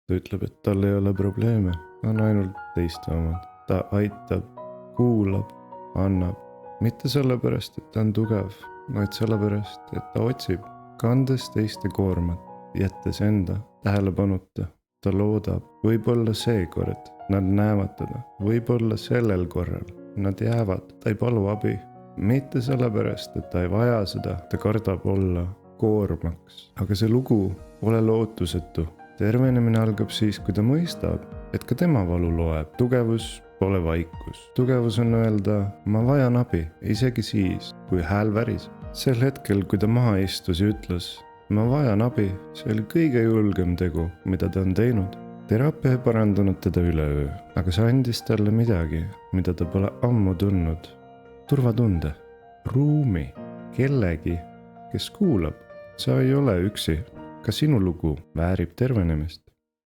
Ta ütleb, et tal ei ole probleeme, on ainult teiste omad. Ta aitab, kuulab, annab. Mitte sellepärast, et ta on tugev, vaid sellepärast, et ta otsib, kandes teiste koormat, jättes enda tähelepanuta. Ta loodab, võib-olla seekord nad näevad teda, võib-olla sellel korral nad jäävad, ta ei palu abi. Mitte sellepärast, et ta ei vaja seda, ta kardab olla koormaks. Aga see lugu pole lootusetu. Tervenemine algab siis, kui ta mõistab, et ka tema valu loeb. Tugevus pole vaikus. Tugevus on öelda, ma vajan abi, isegi siis, kui hääl väris. Sel hetkel, kui ta maha istus ja ütles, ma vajan abi, see oli kõige julgem tegu, mida ta on teinud. Teraapia ei parandanud teda üleöö, aga see andis talle midagi, mida ta pole ammu tundnud. Turvatunde, ruumi, kellegi, kes kuulab. Sa ei ole üksi, ka sinu lugu väärib tervenemist.